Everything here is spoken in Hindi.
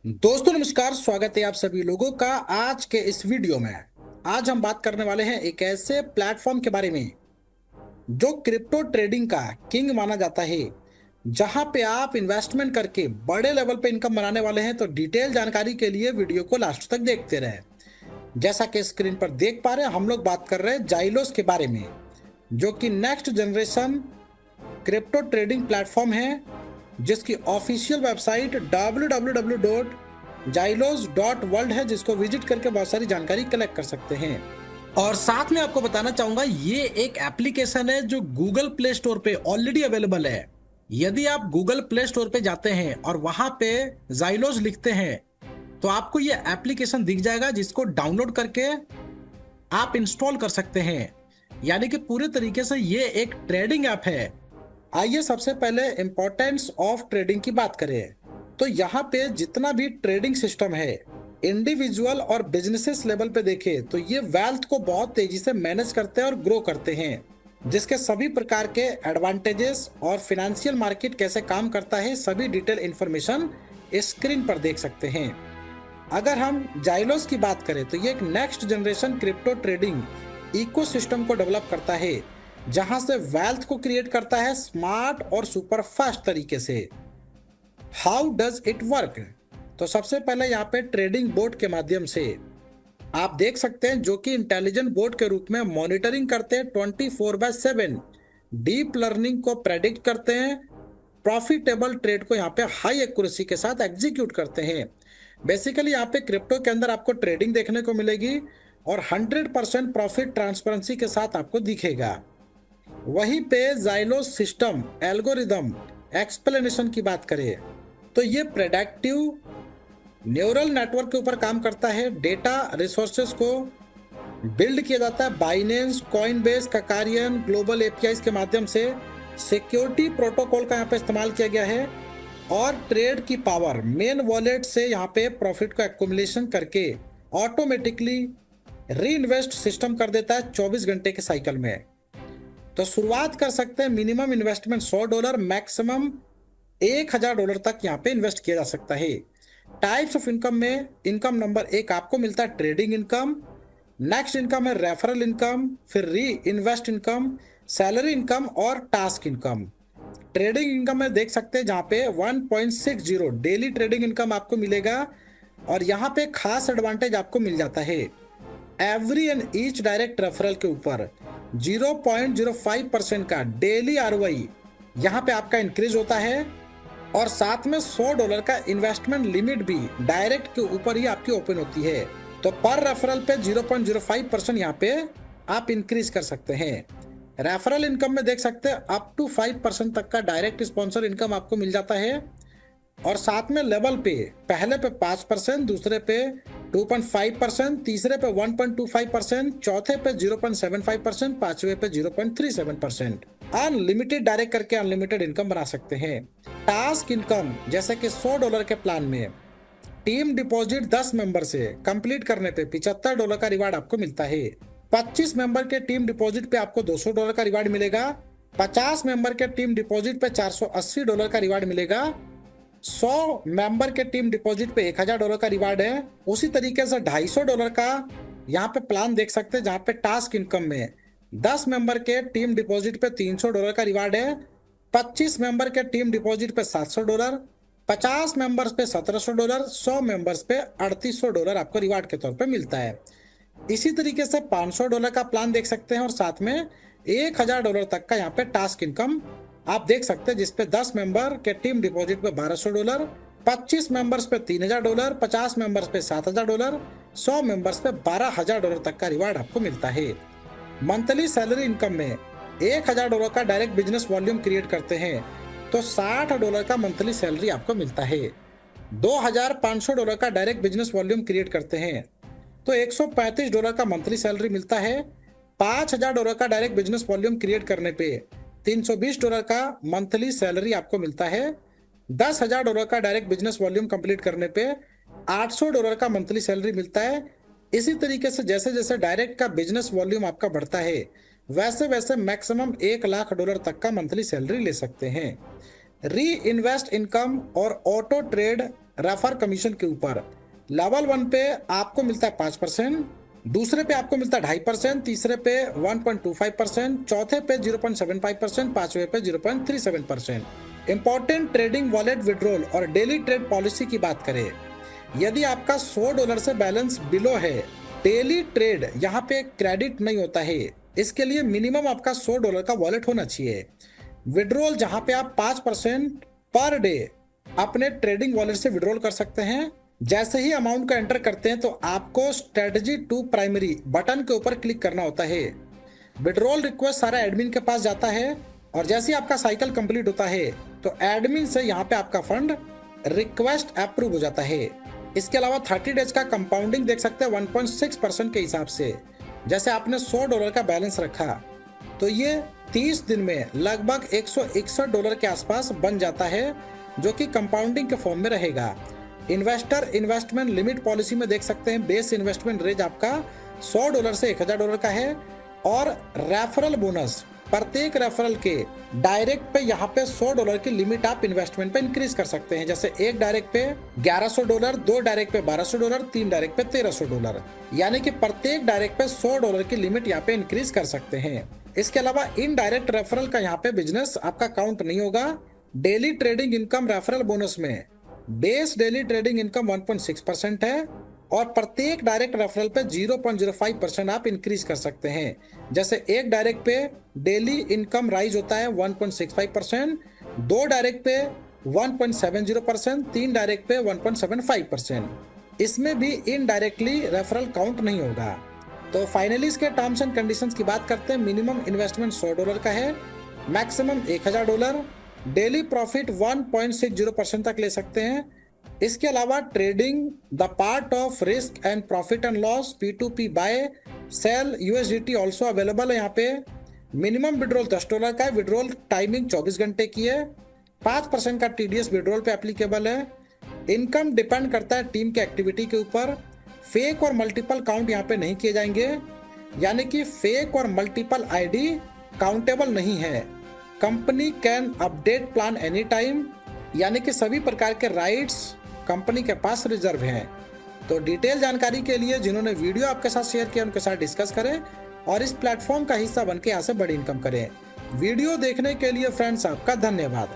दोस्तों नमस्कार, स्वागत है आप सभी लोगों का आज के इस वीडियो में। आज हम बात करने वाले हैं एक ऐसे प्लेटफॉर्म के बारे में जो क्रिप्टो ट्रेडिंग का किंग माना जाता है, जहां पे आप इन्वेस्टमेंट करके बड़े लेवल पे इनकम बनाने वाले हैं। तो डिटेल जानकारी के लिए वीडियो को लास्ट तक देखते रहें। जैसा कि स्क्रीन पर देख पा रहे हैं, हम लोग बात कर रहे हैं जाइलोस के बारे में, जो कि next generation crypto trading platform है, जिसकी ऑफिशियल वेबसाइट www.jailos.world है, जिसको विजिट करके बहुत सारी जानकारी कलेक्ट कर सकते हैं। और साथ में आपको बताना चाहूंगा, ये एक एप्लीकेशन है जो गूगल प्ले स्टोर पे ऑलरेडी अवेलेबल है। यदि आप गूगल प्ले स्टोर पे जाते हैं और वहां पे जाइलोस लिखते हैं तो आपको ये एप्लीकेशन दिख जाएगा, जिसको डाउनलोड करके आप इंस्टॉल कर सकते हैं। यानी कि पूरे तरीके से ये एक ट्रेडिंग ऐप है। आइए सबसे पहले इंपॉर्टेंस ऑफ ट्रेडिंग की बात करें। तो यहाँ पे जितना भी ट्रेडिंग सिस्टम है, इंडिविजुअल और बिजनेसेस लेवल पे देखें तो ये वेल्थ को बहुत तेजी से मैनेज करते हैं और ग्रो करते हैं, जिसके सभी प्रकार के एडवांटेजेस और फिनेंशियल मार्केट कैसे काम करता है, सभी डिटेल इंफॉर्मेशन स्क्रीन पर देख सकते हैं। अगर हम जाइलोस की बात करें तो ये एक next generation crypto trading ecosystem को डेवलप करता है, जहां से वेल्थ को क्रिएट करता है स्मार्ट और सुपर फास्ट तरीके से। How does it work? तो सबसे पहले यहाँ पे ट्रेडिंग बोर्ड के माध्यम से आप देख सकते हैं, जो कि इंटेलिजेंट बोर्ड के रूप में मॉनिटरिंग करते हैं 24/7, डीप लर्निंग को प्रेडिक्ट करते हैं, प्रॉफिटेबल ट्रेड को यहाँ पे हाई एक्यूरेसी के साथ एग्जीक्यूट करते हैं। बेसिकली यहाँ पे क्रिप्टो के अंदर आपको ट्रेडिंग देखने को मिलेगी और 100% प्रॉफिट ट्रांसपेरेंसी के साथ आपको दिखेगा। वहीं पे जाइलोस सिस्टम एल्गोरिदम एक्सप्लेनेशन की बात करें तो ये प्रेडिक्टिव न्यूरल नेटवर्क के ऊपर काम करता है। डेटा रिसोर्सेज को बिल्ड किया जाता है बाइनेंस, कॉइनबेस, ककारियन, ग्लोबल एपीआई के माध्यम से। सिक्योरिटी प्रोटोकॉल का यहाँ पे इस्तेमाल किया गया है और ट्रेड की पावर मेन वॉलेट से यहाँ पे प्रॉफिट का एक्युमुलेशन करके ऑटोमेटिकली री इन्वेस्ट सिस्टम कर देता है 24 घंटे के साइकिल में। तो शुरुआत कर सकते हैं, मिनिमम इन्वेस्टमेंट $100, मैक्सिमम $1000 तक यहाँ पे इन्वेस्ट किया जा सकता है। टाइप्स ऑफ इनकम में इनकम नंबर 1 आपको मिलता है ट्रेडिंग इनकम, नेक्स्ट इनकम है रेफरल इनकम, फिर री इन्वेस्ट इनकम, सैलरी इनकम और टास्क इनकम। ट्रेडिंग इनकम में देख सकते हैं जहाँ पे 1.60 डेली ट्रेडिंग इनकम आपको मिलेगा। और यहाँ पे खास एडवांटेज आपको मिल जाता है, every and each direct referral के ऊपर 0.05% का डेली आरओआई यहाँ पे आपका इंक्रीज होता है। और साथ में $100 का इन्वेस्टमेंट लिमिट भी डायरेक्ट के ऊपर ही आपकी ओपन होती है। तो पर रेफरल पे 0.05% यहाँ पे आप इंक्रीज कर सकते हैं। रेफरल इनकम में देख सकते हैं अप टू 5% तक का डायरेक्ट स्पॉन्सर इनकम आपको मिल जाता है। और साथ में लेवल पे पहले पे 5%, दूसरे पे 2.5%, तीसरे पे 1.25%, चौथे पे 0.75%, पांचवे पे 0.37%। अनलिमिटेड डायरेक्ट करके अनलिमिटेड इनकम बना सकते हैं। टास्क इनकम जैसे कि $100 के प्लान में टीम डिपॉजिट 10 मेंबर से कंप्लीट करने पे $75 का रिवार्ड आपको मिलता है। 25 मेंबर के टीम डिपॉजिट पे आपको $200 का रिवार्ड मिलेगा। 50 मेंबर के टीम डिपॉजिट पे $480 का रिवार्ड मिलेगा। 100 मेंबर के टीम डिपॉजिट पे $1000 का रिवार्ड है। उसी तरीके से $250 का यहाँ पे प्लान देख सकते हैं, जहाँ पे टास्क इनकम में 10 मेंबर के टीम डिपॉजिट पे $300 का रिवार्ड है। 25 मेंबर के टीम डिपॉजिट पे $700, 50 मेंबर्स पे $1700, 100 मेंबर्स पे $3800 आपको रिवार्ड के तौर पे मिलता है। इसी तरीके से $500 का प्लान देख सकते हैं और साथ में $1000 तक का यहाँ पे टास्क इनकम आप देख सकते हैं, जिसपे 10 मेंबर के टीम डिपॉजिट पे $1200, 25 मेंबर्स पे $3000, 50 मेंबर्स पे $7000, 100 मेंबर्स पे $12000 तक का रिवार्ड आपको मिलता है। मंथली सैलरी इनकम में $1000 का डायरेक्ट बिजनेस वॉल्यूम क्रिएट करते हैं तो $60 का मंथली सैलरी आपको मिलता है। $2500 का डायरेक्ट बिजनेस वॉल्यूम क्रिएट करते हैं तो $135 का मंथली सैलरी मिलता है। $5000 का डायरेक्ट बिजनेस वॉल्यूम क्रिएट करने पे $320 का मंथली सैलरी आपको मिलता है। $10,000 का डायरेक्ट बिजनेस वॉल्यूम कंप्लीट करने पे $800 का मंथली सैलरी मिलता है। इसी तरीके से जैसे जैसे डायरेक्ट का बिजनेस वॉल्यूम आपका बढ़ता है, वैसे वैसे मैक्सिमम $1,00,000 तक का मंथली सैलरी ले सकते हैं। री इन्वेस्ट इनकम और ऑटो ट्रेड रेफर कमीशन के ऊपर। लेवल 1 पे आपको मिलता है 5%, दूसरे पे आपको मिलता है 2.5%, तीसरे पे 1.25%, चौथे पे 0.75%, पांचवे पे 0.37%। इंपॉर्टेंट ट्रेडिंग वॉलेट विड्रॉल और डेली ट्रेड पॉलिसी की बात करें, यदि आपका $100 से बैलेंस बिलो है, डेली ट्रेड यहाँ पे क्रेडिट नहीं होता है। इसके लिए मिनिमम आपका $100 का वॉलेट होना चाहिए। विड्रॉल जहाँ पे आप 5% पर डे अपने ट्रेडिंग वॉलेट से विड्रॉल कर सकते हैं। जैसे ही अमाउंट का एंटर करते हैं तो आपको स्ट्रेटजी टू प्राइमरी बटन के ऊपर क्लिक करना होता है। विड्रॉल रिक्वेस्ट सारा एडमिन के पास जाता है और जैसे ही आपका साइकिल कंप्लीट होता है तो एडमिन से यहाँ पे आपका फंड रिक्वेस्ट अप्रूव हो जाता है। इसके अलावा 30 डेज का कंपाउंडिंग देख सकते हैं 1.6% के हिसाब से। जैसे आपने $100 का बैलेंस रखा तो ये 30 दिन में लगभग $161 के आसपास बन जाता है, जो कि कंपाउंडिंग के फॉर्म में रहेगा। इन्वेस्टर इन्वेस्टमेंट लिमिट पॉलिसी में देख सकते हैं बेस इन्वेस्टमेंट रेंज आपका $100 से $1000 का है और रेफरल बोनस प्रत्येक रेफरल के डायरेक्ट पे यहाँ पे $100 की लिमिट आप इन्वेस्टमेंट पे इंक्रीज कर सकते हैं। जैसे एक डायरेक्ट पे $1100, दो डायरेक्ट पे $1200, तीन डायरेक्ट पे $1300, यानी कि प्रत्येक डायरेक्ट पे $100 की लिमिट यहाँ पे इंक्रीज कर सकते हैं। इसके अलावा इनडायरेक्ट रेफरल का यहाँ पे बिजनेस आपका काउंट नहीं होगा। Daily trading income referral bonus में बेस डेली ट्रेडिंग इनकम 1.6% है और प्रत्येक डायरेक्ट रेफरल पे 0.05% आप इंक्रीज कर सकते हैं। जैसे एक डायरेक्ट पे डेली इनकम राइज होता है 1.65%, दो डायरेक्ट पे 1.70%, तीन डायरेक्ट पे 1.75%। इसमें भी इनडायरेक्टली रेफरल काउंट नहीं होगा। तो फाइनली इसके टर्म्स एंड कंडीशंस की बात करते हैं। मिनिमम इन्वेस्टमेंट $100 का है, मैक्सिमम $1000, डेली प्रॉफिट 1.60% तक ले सकते हैं। इसके अलावा trading the part of risk and profit and loss P2P buy sell USDT also available है। यहाँ पे मिनिमम विड्रॉल $10 का है, विड्रॉल टाइमिंग 24 घंटे की है, 5% का TDS विड्रॉल पे एप्लीकेबल है। इनकम डिपेंड करता है टीम के एक्टिविटी के ऊपर। फेक और मल्टीपल काउंट यहाँ पे नहीं किए जाएंगे, यानी कि फेक और मल्टीपल ID काउंटेबल नहीं है। Company can update plan any time, यानी कि सभी प्रकार के राइट्स कंपनी के पास रिजर्व हैं। तो डिटेल जानकारी के लिए जिन्होंने वीडियो आपके साथ शेयर किया उनके साथ डिस्कस करें और इस प्लेटफॉर्म का हिस्सा बनके यहाँ से बड़ी इनकम करें। वीडियो देखने के लिए फ्रेंड्स आपका धन्यवाद।